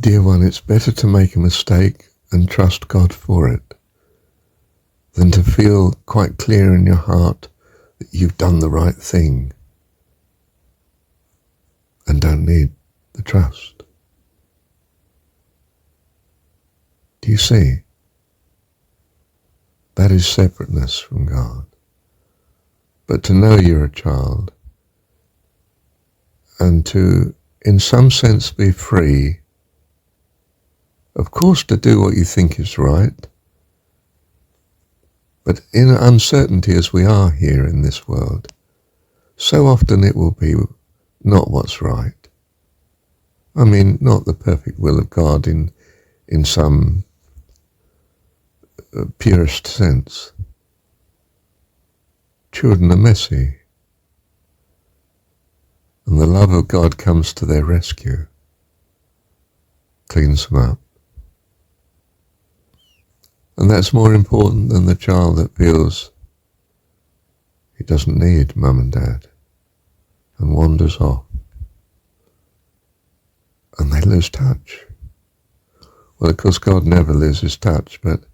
Dear one, it's better to make a mistake and trust God for it than to feel quite clear in your heart that you've done the right thing and don't need the trust. Do you see? That is separateness from God. But to know you're a child and to, in some sense, be free, of course, to do what you think is right, but in uncertainty as we are here in this world, so often it will be not what's right. I mean, not the perfect will of God in some purest sense. Children are messy, and the love of God comes to their rescue, cleans them up. And that's more important than the child that feels he doesn't need mum and dad and wanders off. And they lose touch. Well, of course, God never loses touch, but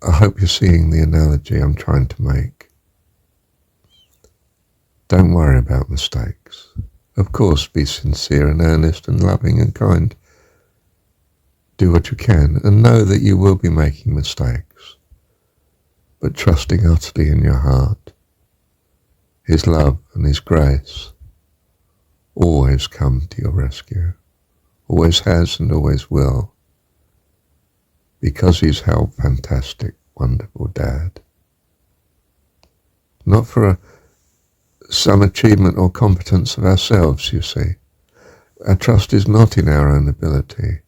I hope you're seeing the analogy I'm trying to make. Don't worry about mistakes. Of course, be sincere and earnest and loving and kind. Do what you can and know that you will be making mistakes, but trusting utterly in your heart, His love and His grace always come to your rescue, always has and always will, because He's how fantastic, wonderful Dad. Not for some achievement or competence of ourselves, you see. Our trust is not in our own ability.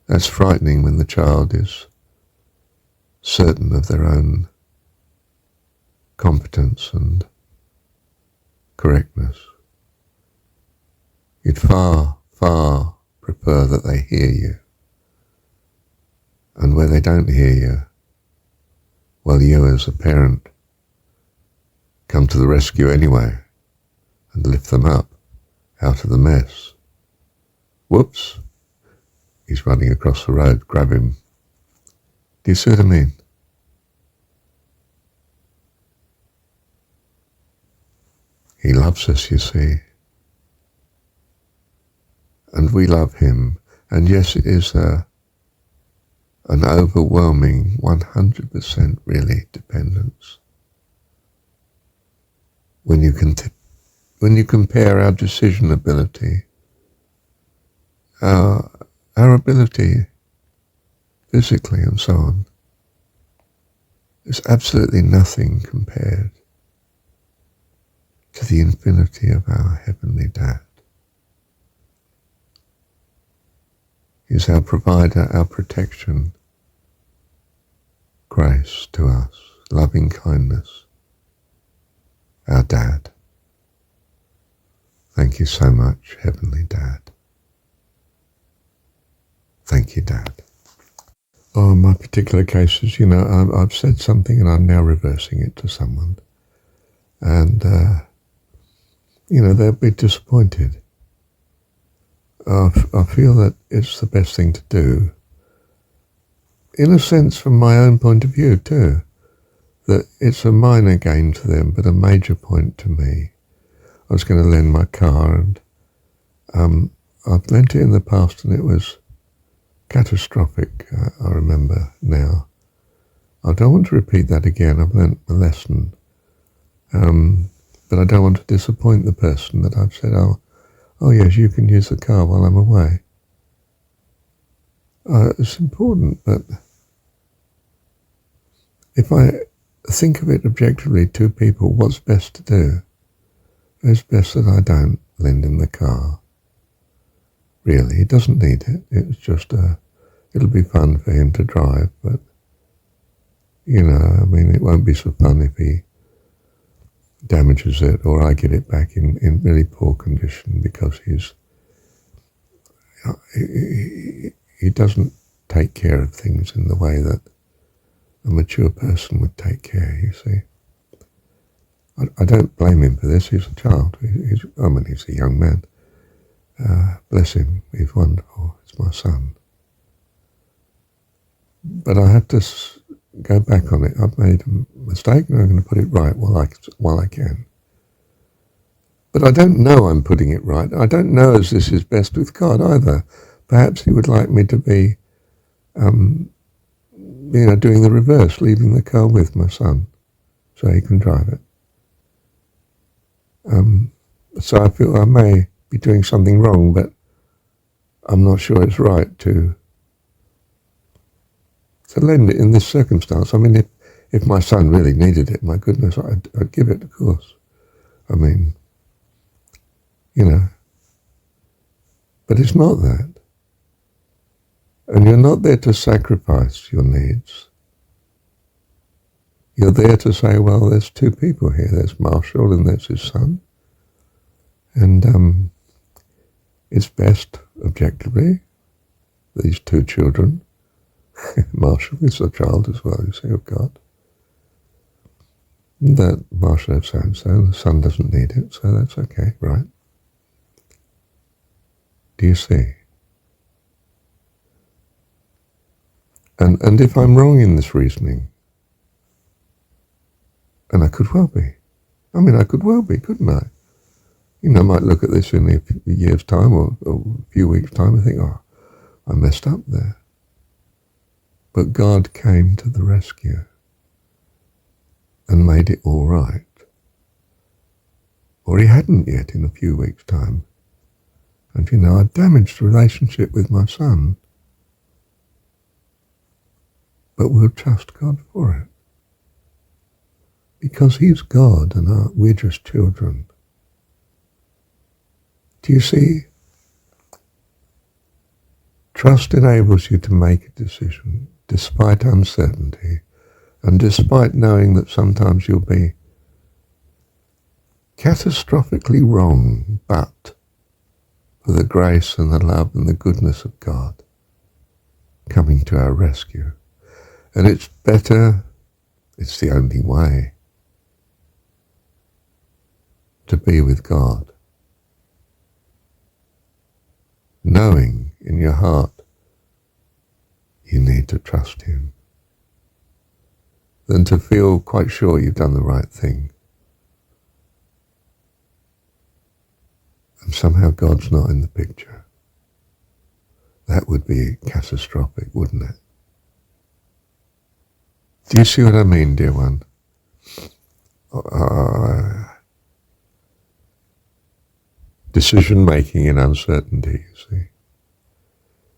That's frightening when the child is certain of their own competence and correctness. You'd far, far prefer that they hear you. And where they don't hear you, well, you as a parent come to the rescue anyway and lift them up out of the mess. Whoops. He's running across the road, grab him. Do you see what I mean? He loves us, you see. And we love Him. And yes, it is an overwhelming 100% really dependence. When you compare our decision ability, our ability physically and so on, is absolutely nothing compared to the infinity of our Heavenly Dad. He's our provider, our protection, grace to us, loving kindness, our Dad. Thank you so much, Heavenly Dad. Thank you, Dad. Oh, in my particular cases, I've said something and I'm now reversing it to someone. And, they'll be disappointed. I feel that it's the best thing to do. In a sense, from my own point of view, too. That it's a minor gain to them, but a major point to me. I was going to lend my car and I've lent it in the past and it was catastrophic, I remember now. I don't want to repeat that again. I've learnt the lesson. But I don't want to disappoint the person that I've said, oh yes, you can use the car while I'm away. It's important, but if I think of it objectively, two people, what's best to do? It's best that I don't lend him the car. Really, he doesn't need it. It's just it'll be fun for him to drive, but it won't be so fun if he damages it or I get it back in really poor condition because he doesn't take care of things in the way that a mature person would take care, you see. I don't blame him for this. He's a child. He's a young man. Bless him, he's wonderful, it's my son. But I have to go back on it. I've made a mistake and I'm going to put it right while I can. But I don't know I'm putting it right. I don't know as this is best with God either. Perhaps he would like me to be, doing the reverse, leaving the car with my son so he can drive it. So I feel I may be doing something wrong, but I'm not sure it's right to lend it in this circumstance. I mean, if my son really needed it, my goodness, I'd give it, of course. I mean, but it's not that. And you're not there to sacrifice your needs. You're there to say, well, there's two people here. There's Marshall and there's his son. And it's best, objectively, these two children. Marshall is a child as well, you see, of God. That Marshall has so-and-so, the son doesn't need it, so that's okay, right? Do you see? And if I'm wrong in this reasoning, and I could well be. I mean, I could well be, couldn't I? I might look at this in a year's time or a few weeks' time and think, oh, I messed up there. But God came to the rescue and made it all right. Or he hadn't yet in a few weeks' time. And I damaged the relationship with my son. But we'll trust God for it. Because he's God and we're just children. Do you see? Trust enables you to make a decision despite uncertainty and despite knowing that sometimes you'll be catastrophically wrong, but for the grace and the love and the goodness of God coming to our rescue. And it's better, it's the only way to be with God, knowing in your heart you need to trust him, than to feel quite sure you've done the right thing. And somehow God's not in the picture. That would be catastrophic, wouldn't it? Do you see what I mean, dear one? Decision-making in uncertainty, you see.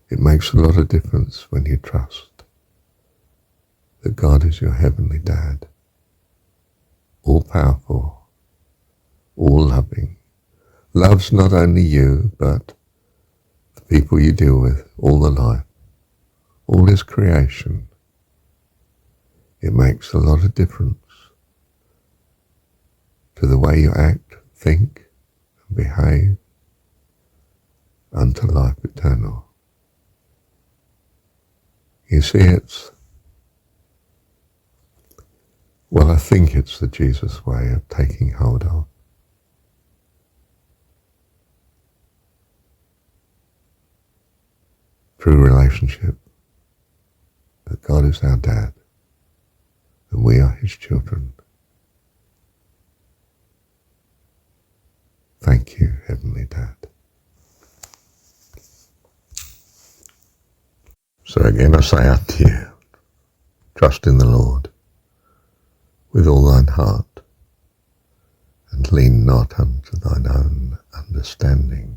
It makes a lot of difference when you trust that God is your heavenly dad, all-powerful, all-loving, loves not only you, but the people you deal with, all the life, all his creation. It makes a lot of difference to the way you act, think, and behave unto life eternal. You see, I think it's the Jesus way of taking hold of. True relationship, that God is our dad, and we are his children. Thank you, Heavenly Dad. So again I say unto you, trust in the Lord with all thine heart, and lean not unto thine own understanding.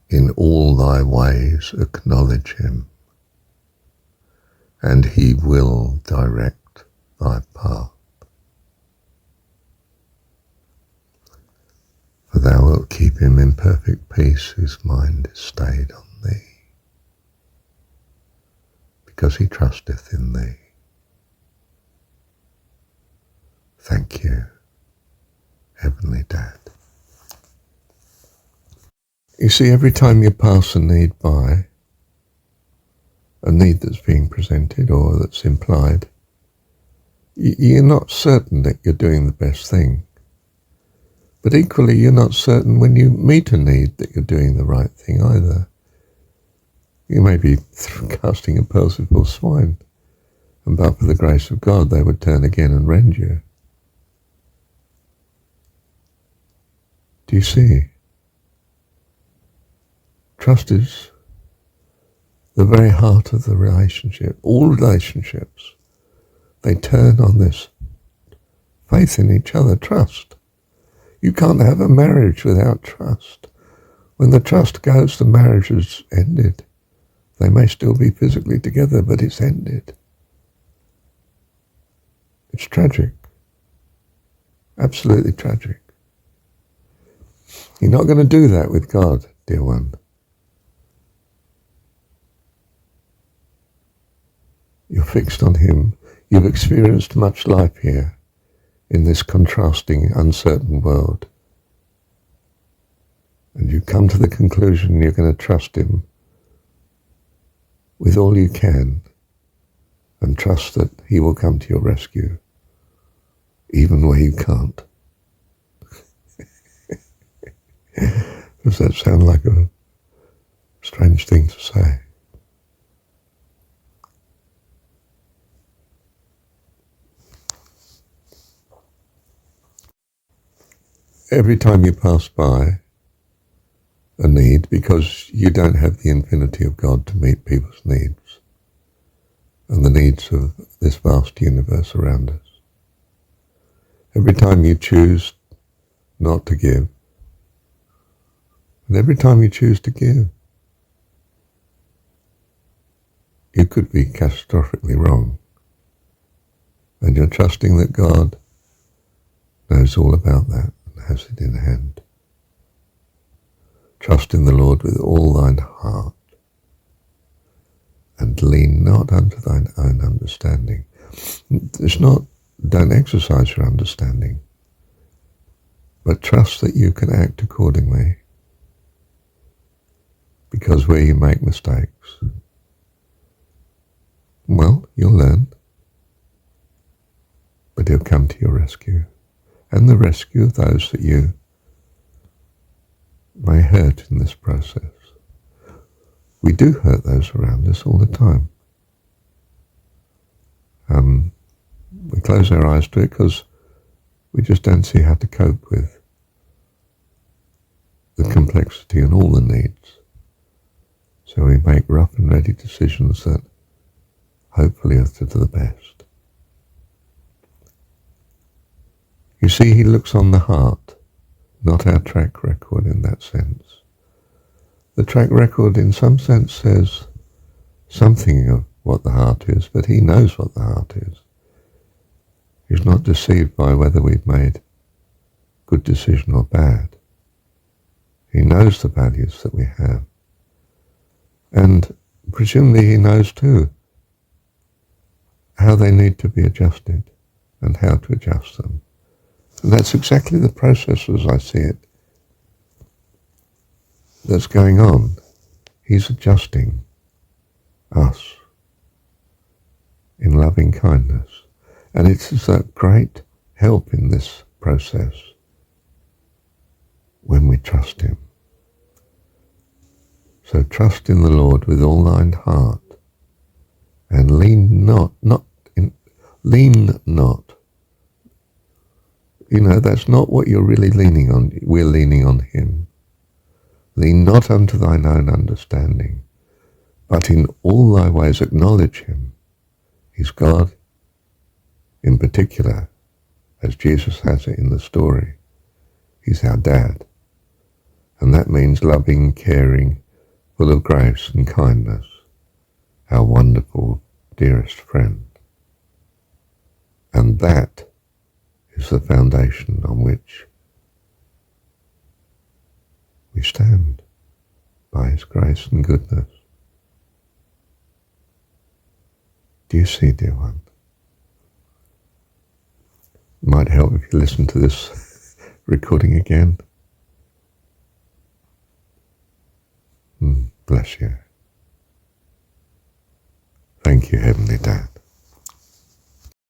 In all thy ways acknowledge him, and he will direct thy path. For thou wilt keep him in perfect peace whose mind is stayed on thee, because he trusteth in thee. Thank you, Heavenly Dad. You see, every time you pass a need by, a need that's being presented or that's implied, you're not certain that you're doing the best thing. But equally, you're not certain when you meet a need that you're doing the right thing either. You may be casting in pearls before swine, and but for the grace of God, they would turn again and rend you. Do you see? Trust is the very heart of the relationship. All relationships, they turn on this faith in each other, trust. You can't have a marriage without trust. When the trust goes, the marriage is ended. They may still be physically together, but it's ended. It's tragic. Absolutely tragic. You're not going to do that with God, dear one. You're fixed on him. You've experienced much life here in this contrasting, uncertain world. And you come to the conclusion you're going to trust him with all you can and trust that he will come to your rescue, even where you can't. Does that sound like a strange thing to say? Every time you pass by a need, because you don't have the infinity of God to meet people's needs and the needs of this vast universe around us, every time you choose not to give, and every time you choose to give, you could be catastrophically wrong. And you're trusting that God knows all about that and has it in hand. Trust in the Lord with all thine heart, and lean not unto thine own understanding. It's not, don't exercise your understanding, but trust that you can act accordingly. Because where you make mistakes, well, you'll learn, but he'll come to your rescue, and the rescue of those that you may hurt in this process. We do hurt those around us all the time. We close our eyes to it because we just don't see how to cope with the complexity and all the needs. So we make rough and ready decisions that hopefully are to the best. You see, he looks on the heart, not our track record in that sense. The track record in some sense says something of what the heart is, but he knows what the heart is. He's not deceived by whether we've made good decision or bad. He knows the values that we have. And presumably he knows too how they need to be adjusted and how to adjust them. And that's exactly the process as I see it that's going on. He's adjusting us in loving kindness. And it's a great help in this process when we trust him. So trust in the Lord with all thine heart, and lean not. You know, that's not what you're really leaning on. We're leaning on him. Lean not unto thine own understanding, but in all thy ways acknowledge him. He's God in particular, as Jesus has it in the story. He's our dad. And that means loving, caring, full of grace and kindness, our wonderful, dearest friend. And that is the foundation on which we stand, by his grace and goodness. Do you see, dear one? It might help if you listen to this recording again. Bless you. Thank you, Heavenly Dad.